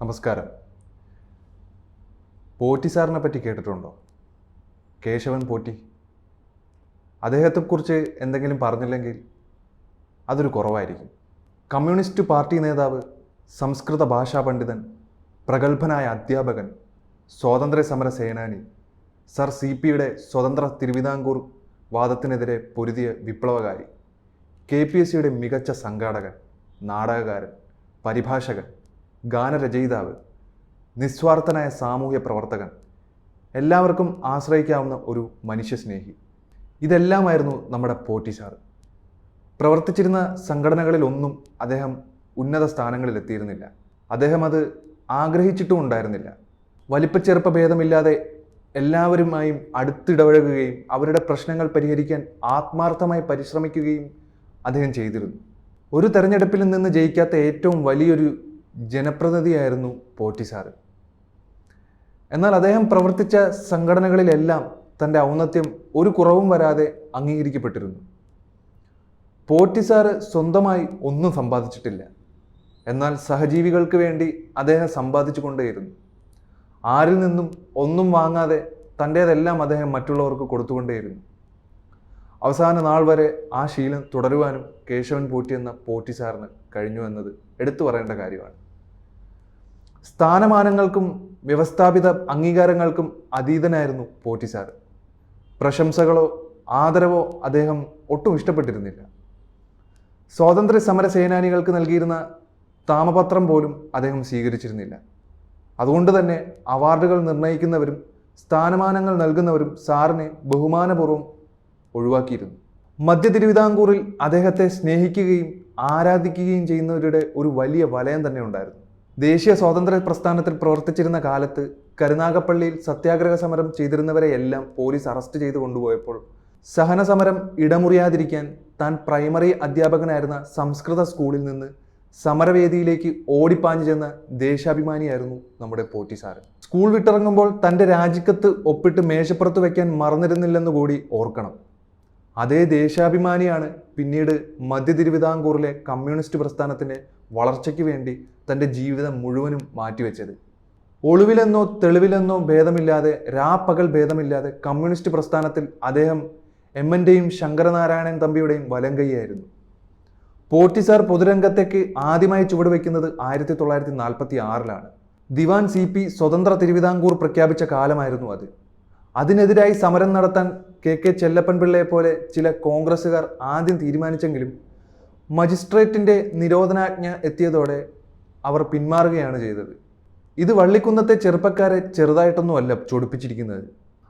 നമസ്കാരം. പോറ്റി സാറിനെ പറ്റി കേട്ടിട്ടുണ്ടോ? കേശവൻ പോറ്റി. അദ്ദേഹത്തെക്കുറിച്ച് എന്തെങ്കിലും പറഞ്ഞില്ലെങ്കിൽ അതൊരു കുറവായിരിക്കും. കമ്മ്യൂണിസ്റ്റ് പാർട്ടി നേതാവ്, സംസ്കൃത ഭാഷാ പണ്ഡിതൻ, പ്രഗത്ഭനായ അധ്യാപകൻ, സ്വാതന്ത്ര്യ സമര സേനാനി, സർ CP-യുടെ സ്വതന്ത്ര തിരുവിതാംകൂർ വാദത്തിനെതിരെ പൊരുതിയ വിപ്ലവകാരി, KPSCയുടെ മികച്ച സംഘാടകൻ, നാടകകാരൻ, പരിഭാഷകൻ, ഗാനരചയിതാവ്, നിസ്വാർത്ഥനായ സാമൂഹ്യ പ്രവർത്തകൻ, എല്ലാവർക്കും ആശ്രയിക്കാവുന്ന ഒരു മനുഷ്യസ്നേഹി. ഇതെല്ലാമായിരുന്നു നമ്മുടെ പോറ്റി സാർ. പ്രവർത്തിച്ചിരുന്ന സംഘടനകളിലൊന്നും അദ്ദേഹം ഉന്നത സ്ഥാനങ്ങളിലെത്തിയിരുന്നില്ല. അദ്ദേഹം അത് ആഗ്രഹിച്ചിട്ടും ഉണ്ടായിരുന്നില്ല. വലിപ്പച്ചെറുപ്പ ഭേദമില്ലാതെ എല്ലാവരുമായും അടുത്തിടപഴകുകയും അവരുടെ പ്രശ്നങ്ങൾ പരിഹരിക്കാൻ ആത്മാർത്ഥമായി പരിശ്രമിക്കുകയും അദ്ദേഹം ചെയ്തിരുന്നു. ഒരു തെരഞ്ഞെടുപ്പിൽ നിന്ന് ജയിക്കാത്ത ഏറ്റവും വലിയൊരു ജനപ്രതിനിധിയായിരുന്നു പോറ്റി സാറ്. എന്നാൽ അദ്ദേഹം പ്രവർത്തിച്ച സംഘടനകളിലെല്ലാം തൻ്റെ ഔന്നത്യം ഒരു കുറവും വരാതെ അംഗീകരിക്കപ്പെട്ടിരുന്നു. പോറ്റി സാറ് സ്വന്തമായി ഒന്നും സമ്പാദിച്ചിട്ടില്ല. എന്നാൽ സഹജീവികൾക്ക് വേണ്ടി അദ്ദേഹം സമ്പാദിച്ചു കൊണ്ടേയിരുന്നു. ആരിൽ നിന്നും ഒന്നും വാങ്ങാതെ തൻ്റേതെല്ലാം അദ്ദേഹം മറ്റുള്ളവർക്ക് കൊടുത്തുകൊണ്ടേയിരുന്നു. അവസാന നാൾ വരെ ആ ശീലം തുടരുവാനും കേശവൻ പോറ്റി എന്ന പോറ്റി സാറിന് കഴിഞ്ഞു എന്നത് എടുത്തു പറയേണ്ട കാര്യമാണ്. സ്ഥാനമാനങ്ങൾക്കും വ്യവസ്ഥാപിത അംഗീകാരങ്ങൾക്കും അതീതനായിരുന്നു പോറ്റി സാർ. പ്രശംസകളോ ആദരവോ അദ്ദേഹം ഒട്ടും ഇഷ്ടപ്പെട്ടിരുന്നില്ല. സ്വാതന്ത്ര്യ സമര സേനാനികൾക്ക് നൽകിയിരുന്ന താമപത്രം പോലും അദ്ദേഹം സ്വീകരിച്ചിരുന്നില്ല. അതുകൊണ്ട് തന്നെ അവാർഡുകൾ നിർണ്ണയിക്കുന്നവരും സ്ഥാനമാനങ്ങൾ നൽകുന്നവരും സാറിനെ ബഹുമാനപൂർവ്വം ഒഴിവാക്കിയിരുന്നു. മധ്യ തിരുവിതാംകൂറിൽ അദ്ദേഹത്തെ സ്നേഹിക്കുകയും ആരാധിക്കുകയും ചെയ്യുന്നവരുടെ ഒരു വലിയ വലയം തന്നെ ഉണ്ടായിരുന്നു. ദേശീയ സ്വാതന്ത്ര്യ പ്രസ്ഥാനത്തിൽ പ്രവർത്തിച്ചിരുന്ന കാലത്ത് കരുനാഗപ്പള്ളിയിൽ സത്യാഗ്രഹ സമരം ചെയ്തിരുന്നവരെയെല്ലാം പോലീസ് അറസ്റ്റ് ചെയ്ത് കൊണ്ടുപോയപ്പോൾ സഹന സമരം ഇടമുറിയാതിരിക്കാൻ താൻ പ്രൈമറി അധ്യാപകനായിരുന്ന സംസ്കൃത സ്കൂളിൽ നിന്ന് സമരവേദിയിലേക്ക് ഓടിപ്പാഞ്ഞു ചെന്ന ദേശാഭിമാനിയായിരുന്നു നമ്മുടെ പോറ്റി സാറ്. സ്കൂൾ വിട്ടിറങ്ങുമ്പോൾ തൻ്റെ രാജിക്കത്ത് ഒപ്പിട്ട് മേശപ്പുറത്ത് വയ്ക്കാൻ മറന്നിരുന്നില്ലെന്ന് കൂടി ഓർക്കണം. അതേ ദേശാഭിമാനിയാണ് പിന്നീട് മധ്യ തിരുവിതാംകൂറിലെ കമ്മ്യൂണിസ്റ്റ് പ്രസ്ഥാനത്തിൻ്റെ വളർച്ചയ്ക്ക് വേണ്ടി തൻ്റെ ജീവിതം മുഴുവനും മാറ്റിവെച്ചത്. ഒളിവിലെന്നോ തെളിവിലെന്നോ ഭേദമില്ലാതെ, രാപ്പകൽ ഭേദമില്ലാതെ കമ്മ്യൂണിസ്റ്റ് പ്രസ്ഥാനത്തിൽ അദ്ദേഹം MNന്റെയും ശങ്കരനാരായണൻ തമ്പിയുടെയും വലങ്കൈയായിരുന്നു. പോറ്റി സാർ പൊതുരംഗത്തേക്ക് ആദ്യമായി ചുവടുവെക്കുന്നത് 1946-ലാണ്. ദിവാൻ CP സ്വതന്ത്ര തിരുവിതാംകൂർ പ്രഖ്യാപിച്ച കാലമായിരുന്നു അത്. അതിനെതിരായി സമരം നടത്താൻ KK ചെല്ലപ്പൻപിള്ളയെ പോലെ ചില കോൺഗ്രസ്സുകാർ ആദ്യം തീരുമാനിച്ചെങ്കിലും മജിസ്ട്രേറ്റിൻ്റെ നിരോധനാജ്ഞ എത്തിയതോടെ അവർ പിന്മാറുകയാണ് ചെയ്തത്. ഇത് വള്ളിക്കുന്നത്തെ ചെറുപ്പക്കാരെ ചെറുതായിട്ടൊന്നുമല്ല ചൊടിപ്പിച്ചിരിക്കുന്നത്.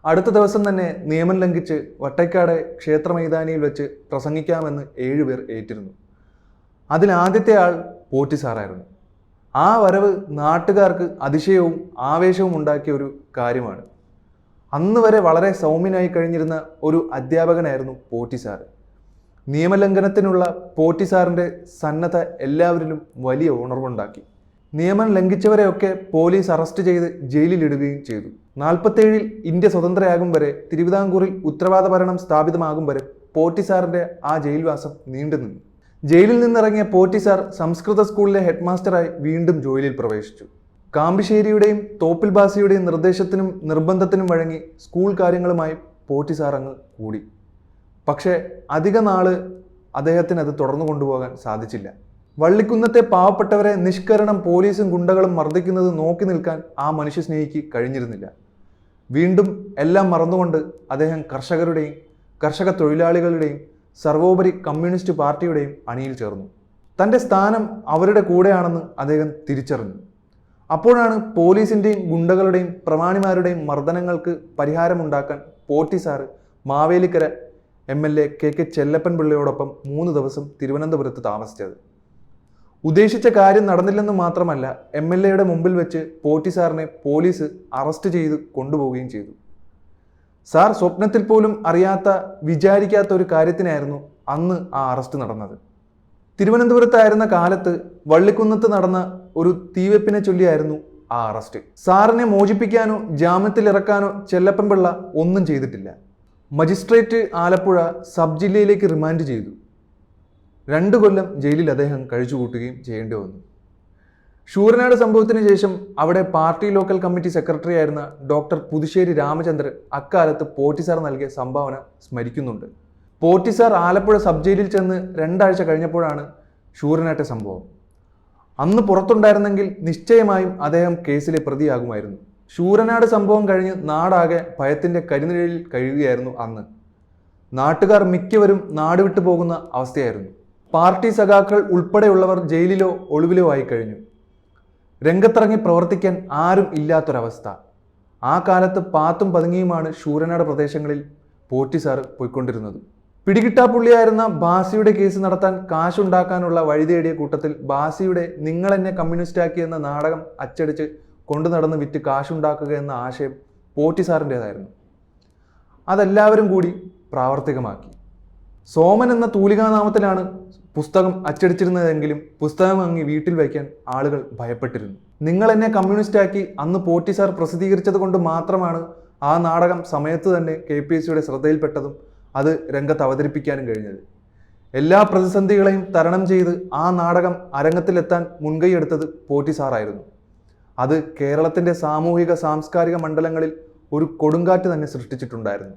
അടുത്ത ദിവസം തന്നെ നിയമം ലംഘിച്ച് വട്ടൈക്കാട് ക്ഷേത്ര മൈതാനിയിൽ വെച്ച് പ്രസംഗിക്കാമെന്ന് 7 പേർ ഏറ്റിരുന്നു. അതിൽ ആദ്യത്തെ ആൾ പോറ്റി സാറായിരുന്നു. ആ വരവ് നാട്ടുകാർക്ക് അതിശയവും ആവേശവും ഉണ്ടാക്കിയ ഒരു കാര്യമാണ്. അന്ന് വരെ വളരെ സൗമ്യനായി കഴിഞ്ഞിരുന്ന ഒരു അധ്യാപകനായിരുന്നു പോറ്റി സാറ്. നിയമലംഘനത്തിനുള്ള പോറ്റി സാറിൻ്റെ സന്നദ്ധ എല്ലാവരിലും വലിയ ഉണർവുണ്ടാക്കി. നിയമം ലംഘിച്ചവരെയൊക്കെ പോലീസ് അറസ്റ്റ് ചെയ്ത് ജയിലിലിടുകയും ചെയ്തു. 47-ൽ ഇന്ത്യ സ്വതന്ത്രയാകും വരെ, തിരുവിതാംകൂറിൽ ഉത്തരവാദ ഭരണം സ്ഥാപിതമാകും വരെ പോറ്റി സാറിൻ്റെ ആ ജയിൽവാസം നീണ്ടുനിന്നു. ജയിലിൽ നിന്നിറങ്ങിയ പോറ്റി സാർ സംസ്കൃത സ്കൂളിലെ ഹെഡ് മാസ്റ്ററായി വീണ്ടും ജോലിയിൽ പ്രവേശിച്ചു. കാമ്പിശ്ശേരിയുടെയും തോപ്പിൽ ബാസിയുടെയും നിർദ്ദേശത്തിനും നിർബന്ധത്തിനും വഴങ്ങി സ്കൂൾ കാര്യങ്ങളുമായി പോറ്റി സാർ അങ്ങ് കൂടി. പക്ഷേ അധിക നാള് അദ്ദേഹത്തിന് അത് തുടർന്നു കൊണ്ടുപോകാൻ സാധിച്ചില്ല. വള്ളിക്കുന്നത്തെ പാവപ്പെട്ടവരെ നിഷ്കരണം പോലീസും ഗുണ്ടകളും മർദ്ദിക്കുന്നത് നോക്കി നിൽക്കാൻ ആ മനുഷ്യസ്നേഹിക്ക് കഴിഞ്ഞിരുന്നില്ല. വീണ്ടും എല്ലാം മറന്നുകൊണ്ട് അദ്ദേഹം കർഷകരുടെയും കർഷക തൊഴിലാളികളുടെയും സർവോപരി കമ്മ്യൂണിസ്റ്റ് പാർട്ടിയുടെയും അണിയിൽ ചേർന്നു. തൻ്റെ സ്ഥാനം അവരുടെ കൂടെയാണെന്ന് അദ്ദേഹം തിരിച്ചറിഞ്ഞു. അപ്പോഴാണ് പോലീസിൻ്റെയും ഗുണ്ടകളുടെയും പ്രമാണിമാരുടെയും മർദ്ദനങ്ങൾക്ക് പരിഹാരമുണ്ടാക്കാൻ Potti sir Mavelikkara MLA KK ചെല്ലപ്പൻപിള്ളയോടൊപ്പം 3 ദിവസം തിരുവനന്തപുരത്ത് താമസിച്ചത്. ഉദ്ദേശിച്ച കാര്യം നടന്നില്ലെന്ന് മാത്രമല്ല, MLAയുടെ മുമ്പിൽ വെച്ച് പോറ്റി സാറിനെ പോലീസ് അറസ്റ്റ് ചെയ്ത് കൊണ്ടുപോവുകയും ചെയ്തു. സാർ സ്വപ്നത്തിൽ പോലും വിചാരിക്കാത്ത ഒരു കാര്യത്തിനായിരുന്നു അന്ന് ആ അറസ്റ്റ് നടന്നത്. തിരുവനന്തപുരത്തായിരുന്ന കാലത്ത് വള്ളിക്കുന്നത്ത് നടന്ന ഒരു തീവെപ്പിനെ ചൊല്ലിയായിരുന്നു ആ അറസ്റ്റ്. സാറിനെ മോചിപ്പിക്കാനോ ജാമ്യത്തിലിറക്കാനോ ചെല്ലപ്പൻപിള്ള ഒന്നും ചെയ്തിട്ടില്ല. മജിസ്ട്രേറ്റ് ആലപ്പുഴ സബ് ജില്ലയിലേക്ക് റിമാൻഡ് ചെയ്തു. 2 കൊല്ലം ജയിലിൽ അദ്ദേഹം കഴിച്ചുകൂട്ടുകയും ചെയ്യേണ്ടി വന്നു. ശൂരനാട് സംഭവത്തിന് ശേഷം അവിടെ പാർട്ടി ലോക്കൽ കമ്മിറ്റി സെക്രട്ടറി ആയിരുന്ന ഡോക്ടർ പുതുശ്ശേരി രാമചന്ദ്രൻ അക്കാലത്ത് പോറ്റിസാർ നൽകിയ സംഭാവന സ്മരിക്കുന്നുണ്ട്. പോറ്റിസാർ ആലപ്പുഴ സബ് ജയിലിൽ ചെന്ന് 2 ആഴ്ച കഴിഞ്ഞപ്പോഴാണ് ശൂരനാട്ടെ സംഭവം. അന്ന് പുറത്തുണ്ടായിരുന്നെങ്കിൽ നിശ്ചയമായും അദ്ദേഹം കേസിലെ പ്രതിയാകുമായിരുന്നു. ശൂരനാട് സംഭവം കഴിഞ്ഞ് നാടാകെ ഭയത്തിന്റെ കരിനിഴലിൽ കഴിയുകയായിരുന്നു അന്ന്. നാട്ടുകാർ മിക്കവരും നാട് വിട്ടു പോകുന്ന അവസ്ഥയായിരുന്നു. പാർട്ടി സഖാക്കൾ ഉൾപ്പെടെയുള്ളവർ ജയിലിലോ ഒളിവിലോ ആയി കഴിഞ്ഞു. രംഗത്തിറങ്ങി പ്രവർത്തിക്കാൻ ആരും ഇല്ലാത്തൊരവസ്ഥ. ആ കാലത്ത് പാത്തും പതുങ്ങിയുമാണ് ശൂരനാട് പ്രദേശങ്ങളിൽ പോറ്റിസാർ പോയിക്കൊണ്ടിരുന്നത്. പിടികിട്ടാപ്പുള്ളിയായിരുന്ന ബാസിയുടെ കേസ് നടത്താൻ കാശുണ്ടാക്കാനുള്ള വഴി തേടിയ കൂട്ടത്തിൽ ബാസിയുടെ നിങ്ങൾ എന്നെ കമ്മ്യൂണിസ്റ്റാക്കി എന്ന നാടകം അച്ചടിച്ച് കൊണ്ടു നടന്ന് വിറ്റ് കാശുണ്ടാക്കുക എന്ന ആശയം പോറ്റിസാറിൻ്റെതായിരുന്നു. അതെല്ലാവരും കൂടി പ്രാവർത്തികമാക്കി. സോമൻ എന്ന തൂലികാനാമത്തിലാണ് പുസ്തകം അച്ചടിച്ചിരുന്നതെങ്കിലും പുസ്തകം വാങ്ങി വീട്ടിൽ വയ്ക്കാൻ ആളുകൾ ഭയപ്പെട്ടിരുന്നു. നിങ്ങൾ എന്നെ കമ്മ്യൂണിസ്റ്റാക്കി അന്ന് പോറ്റിസാർ പ്രസിദ്ധീകരിച്ചത് കൊണ്ട് മാത്രമാണ് ആ നാടകം സമയത്ത് തന്നെ KPSCയുടെ ശ്രദ്ധയിൽപ്പെട്ടതും അത് രംഗത്ത് അവതരിപ്പിക്കാനും കഴിഞ്ഞത്. എല്ലാ പ്രതിസന്ധികളെയും തരണം ചെയ്ത് ആ നാടകം അരങ്ങത്തിലെത്താൻ മുൻകൈയെടുത്തത് പോറ്റിസാറായിരുന്നു. അത് കേരളത്തിൻ്റെ സാമൂഹിക സാംസ്കാരിക മണ്ഡലങ്ങളിൽ ഒരു കൊടുങ്കാറ്റ് തന്നെ സൃഷ്ടിച്ചിട്ടുണ്ടായിരുന്നു.